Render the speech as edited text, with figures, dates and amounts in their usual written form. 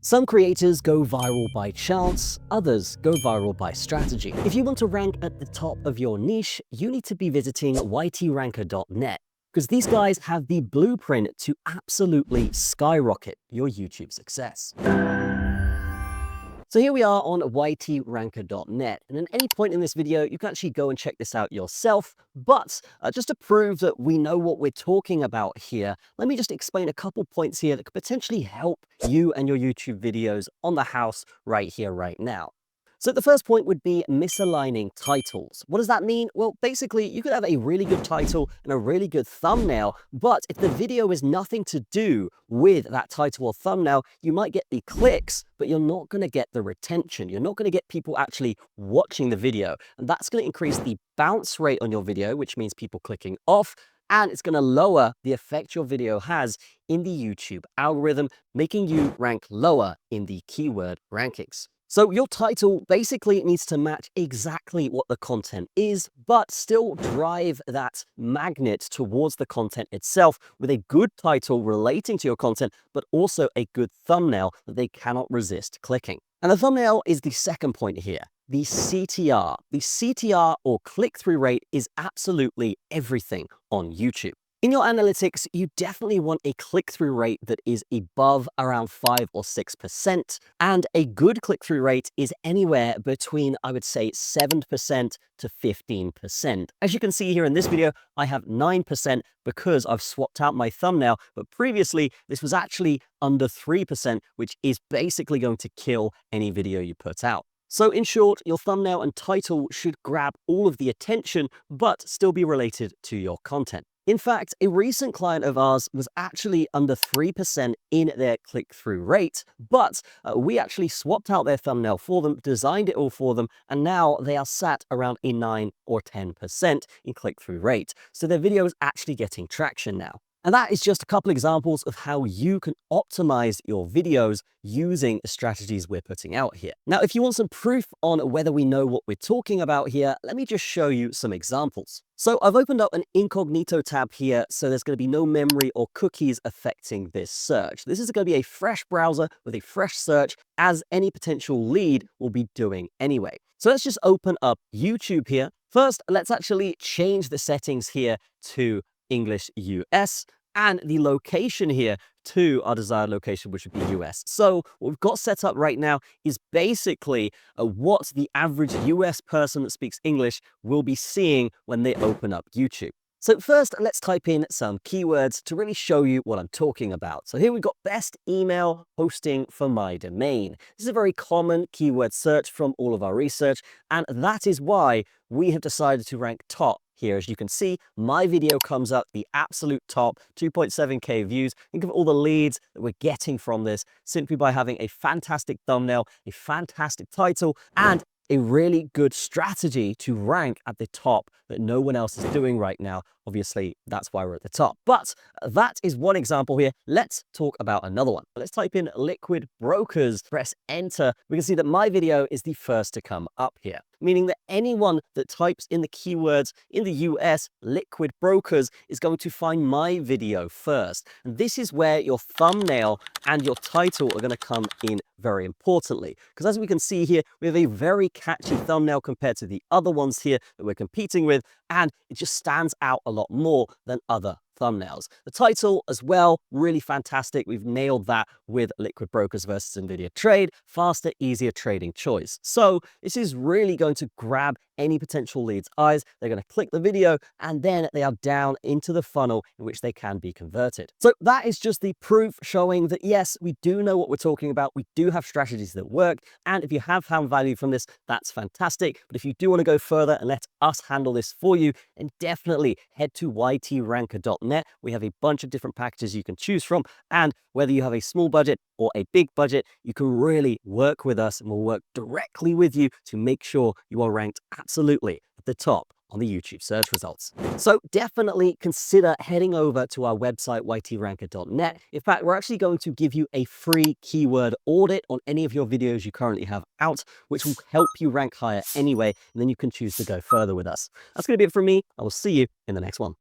Some creators go viral by chance, others go viral by strategy. If you want to rank at the top of your niche, you need to be visiting YTRanker.net, because these guys have the blueprint to absolutely skyrocket your YouTube success. So here we are on YTRanker.net, and at any point in this video, you can actually go and check this out yourself. But just to prove that we know what we're talking about here, let me just explain a couple points here that could potentially help you and your YouTube videos on the house right here, right now. So the first point would be misaligning titles. What does that mean? Well, basically, you could have a really good title and a really good thumbnail, but if the video is nothing to do with that title or thumbnail, you might get the clicks, but you're not going to get the retention. You're not going to get people actually watching the video, and that's going to increase the bounce rate on your video, which means people clicking off, and it's going to lower the effect your video has in the YouTube algorithm, making you rank lower in the keyword rankings. So your title basically needs to match exactly what the content is, but still drive that magnet towards the content itself with a good title relating to your content, but also a good thumbnail that they cannot resist clicking. And the thumbnail is the second point here. The CTR. The CTR, or click-through rate, is absolutely everything on YouTube. In your analytics, you definitely want a click-through rate that is above around 5 or 6%, and a good click-through rate is anywhere between, I would say, 7% to 15%. As you can see here in this video, I have 9% because I've swapped out my thumbnail, but previously this was actually under 3%, which is basically going to kill any video you put out. So in short, your thumbnail and title should grab all of the attention, but still be related to your content. In fact, a recent client of ours was actually under 3% in their click-through rate, but we actually swapped out their thumbnail for them, designed it all for them, and now they are sat around a 9 or 10% in click-through rate. So their video is actually getting traction now. And that is just a couple examples of how you can optimize your videos using the strategies we're putting out here. Now, if you want some proof on whether we know what we're talking about here, let me just show you some examples. So I've opened up an incognito tab here, so there's going to be no memory or cookies affecting this search. This is going to be a fresh browser with a fresh search, as any potential lead will be doing anyway. So let's just open up YouTube here. First, let's actually change the settings here to English US, and the location here to our desired location, which would be US. So what we've got set up right now is basically what the average US person that speaks English will be seeing when they open up YouTube. So first, let's type in some keywords to really show you what I'm talking about. So here we've got best email hosting for my domain. This is a very common keyword search from all of our research, and that is why we have decided to rank top here. As you can see, my video comes up the absolute top, 2.7K views. Think of all the leads that we're getting from this simply by having a fantastic thumbnail, a fantastic title, and a really good strategy to rank at the top that no one else is doing right now. Obviously, that's why we're at the top. But that is one example here. Let's talk about another one. Let's type in liquid brokers, press enter. We can see that my video is the first to come up here, meaning that anyone that types in the keywords in the US, liquid brokers, is going to find my video first. And this is where your thumbnail and your title are going to come in very importantly. Because as we can see here, we have a very catchy thumbnail compared to the other ones here that we're competing with, and it just stands out a lot more than other thumbnails. The title as well, really fantastic. We've nailed that with Liquid Brokers versus NVIDIA Trade, faster, easier trading choice. So this is really going to grab any potential leads' eyes. They're going to click the video, and then they are down into the funnel in which they can be converted. So that is just the proof showing that yes, we do know what we're talking about. We do have strategies that work. And if you have found value from this, that's fantastic. But if you do want to go further and let us handle this for you, then definitely head to YTRanker.net. We have a bunch of different packages you can choose from. And whether you have a small budget or a big budget, you can really work with us, and we'll work directly with you to make sure you are ranked absolutely at the top on the YouTube search results. So definitely consider heading over to our website, YTRanker.net. In fact, we're actually going to give you a free keyword audit on any of your videos you currently have out, which will help you rank higher anyway, and then you can choose to go further with us. That's going to be it from me. I will see you in the next one.